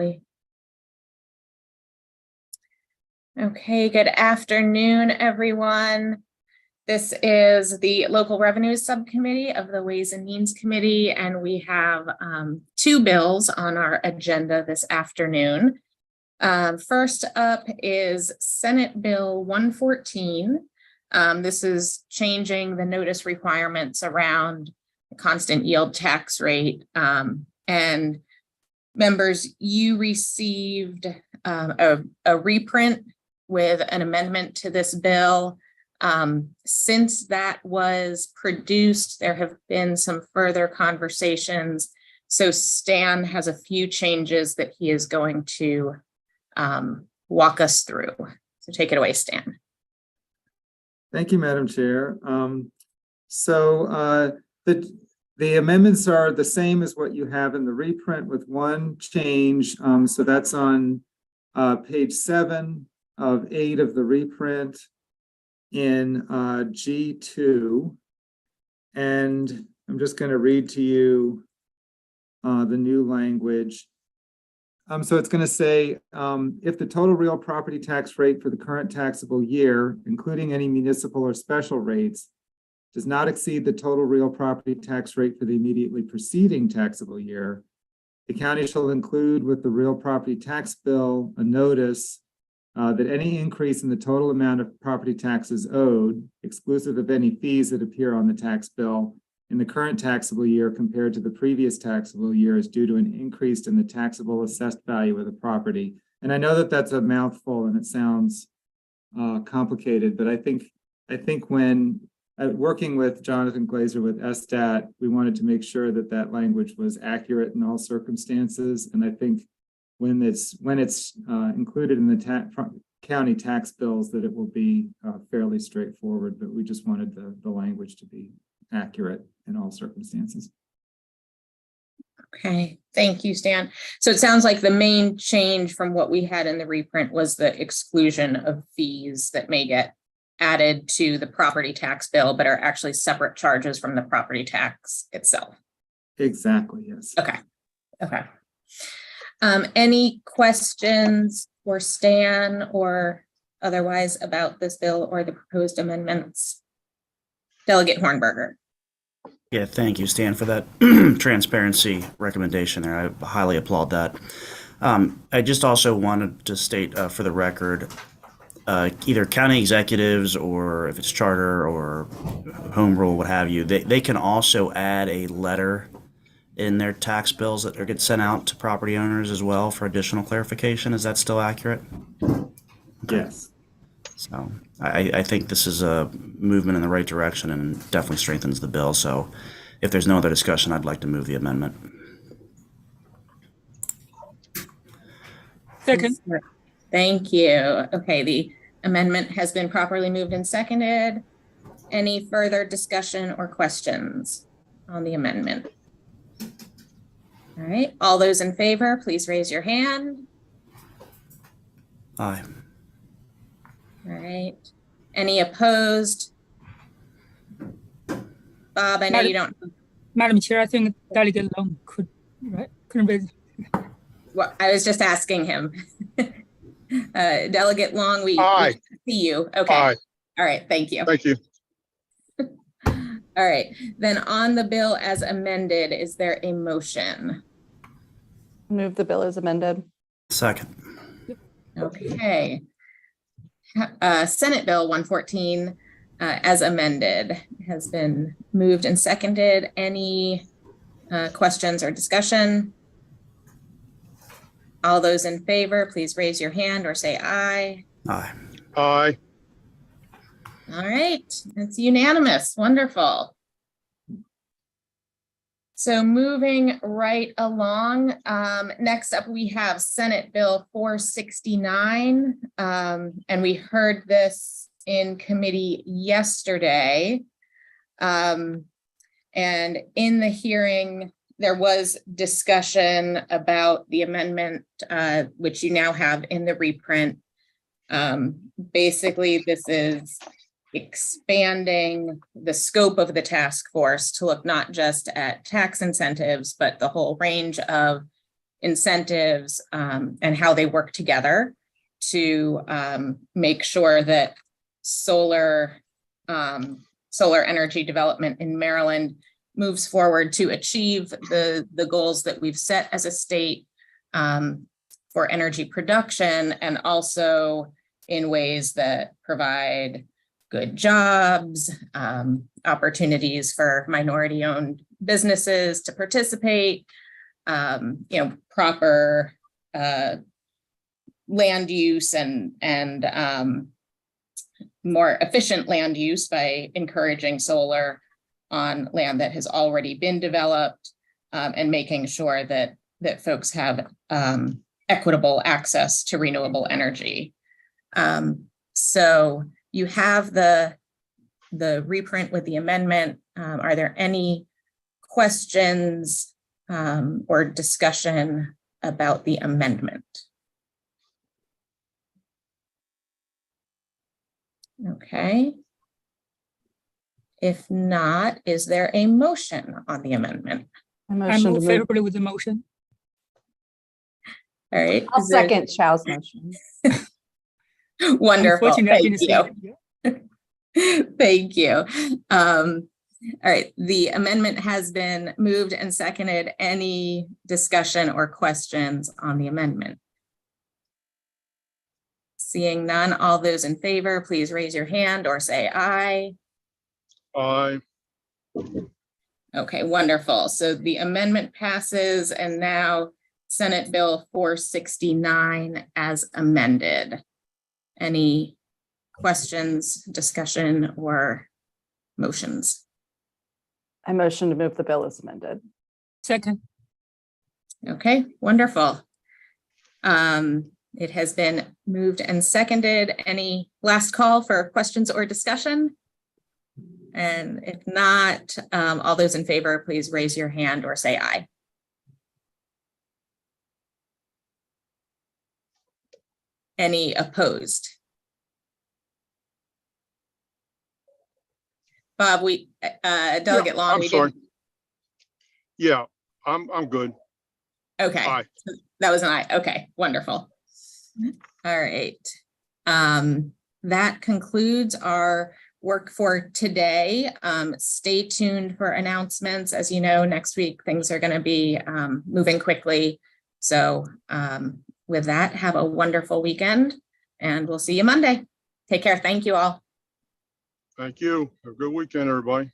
Julie. Okay, good afternoon, everyone. This is the Local Revenues Subcommittee of the Ways and Means Committee, and we have two bills on our agenda this afternoon. First up is Senate Bill 114. This is changing the notice requirements around the constant yield tax rate. And members, you received a reprint with an amendment to this bill. Since that was produced, there have been some further conversations. So Stan has a few changes that he is going to walk us through. So take it away, Stan. Thank you, Madam Chair. The amendments are the same as what you have in the reprint with one change. So that's on page 7 of 8 of the reprint in G2. And I'm just going to read to you the new language. So it's going to say, if the total real property tax rate for the current taxable year, including any municipal or special rates, does not exceed the total real property tax rate for the immediately preceding taxable year, the county shall include with the real property tax bill a notice that any increase in the total amount of property taxes owed, exclusive of any fees that appear on the tax bill, in the current taxable year compared to the previous taxable year is due to an increase in the taxable assessed value of the property. And I know that that's a mouthful and it sounds complicated, but I think when working with Jonathan Glazer with SSTAT, we wanted to make sure that that language was accurate in all circumstances. And I think when it's included in the county tax bills, that it will be fairly straightforward, but we just wanted the language to be accurate in all circumstances. Okay, thank you, Stan. So it sounds like the main change from what we had in the reprint was the exclusion of fees that may get added to the property tax bill, but are actually separate charges from the property tax itself. Exactly, yes. Okay. Any questions for Stan or otherwise about this bill or the proposed amendments? Delegate Hornberger. Yeah, thank you, Stan, for that transparency recommendation there. I highly applaud that. I just also wanted to state for the record, either county executives or if it's charter or home rule, what have you, they can also add a letter in their tax bills that get sent out to property owners as well for additional clarification. Is that still accurate? Yes. So I think this is a movement in the right direction and definitely strengthens the bill. So if there's no other discussion, I'd like to move the amendment. Second. Thank you. Okay, the amendment has been properly moved and seconded. Any further discussion or questions on the amendment? All right, all those in favor, please raise your hand. Aye. All right. Any opposed? Bob, I know you don't. Madam Chair, I think Delegate Long couldn't raise. Well, I was just asking him. Delegate Long, we see you. Okay. Aye. All right. Thank you. Thank you. All right. Then on the bill as amended, is there a motion? Move the bill as amended. Second. Okay. Senate Bill 114 as amended has been moved and seconded. Any questions or discussion? All those in favor, please raise your hand or say aye. Aye. Aye. All right, it's unanimous. Wonderful. So moving right along, next up we have Senate Bill 469, and we heard this in committee yesterday. And in the hearing, there was discussion about the amendment, which you now have in the reprint. Basically, this is expanding the scope of the task force to look not just at tax incentives, but the whole range of incentives, and how they work together to make sure that solar energy development in Maryland moves forward to achieve the goals that we've set as a state for energy production, and also in ways that provide good jobs, opportunities for minority-owned businesses to participate, proper land use and more efficient land use by encouraging solar on land that has already been developed, and making sure that folks have equitable access to renewable energy. So you have the reprint with the amendment. Are there any questions or discussion about the amendment? Okay. If not, is there a motion on the amendment? I I motion to move move. favorably with the motion. All right. I'll is there- second Xiao's motion. Wonderful. Unfortunately, I've been Thank asleep. you. Yeah. Thank you. All right, the amendment has been moved and seconded. Any discussion or questions on the amendment? Seeing none, all those in favor, please raise your hand or say aye. Aye. Okay, wonderful. So the amendment passes, and now Senate Bill 469 as amended. Any questions, discussion, or motions? I motion to move the bill as amended. Second. Okay, wonderful. It has been moved and seconded. Any last call for questions or discussion? And if not, all those in favor, please raise your hand or say aye. Any opposed? Bob, Delegate Long, I'm we sorry. did. Yeah, I'm good. Okay, Aye. that was an aye. Okay, wonderful. All right. That concludes our work for today. Stay tuned for announcements. As you know, next week, things are going to be moving quickly. So with that, have a wonderful weekend, and we'll see you Monday. Take care. Thank you all. Thank you. Have a good weekend, everybody.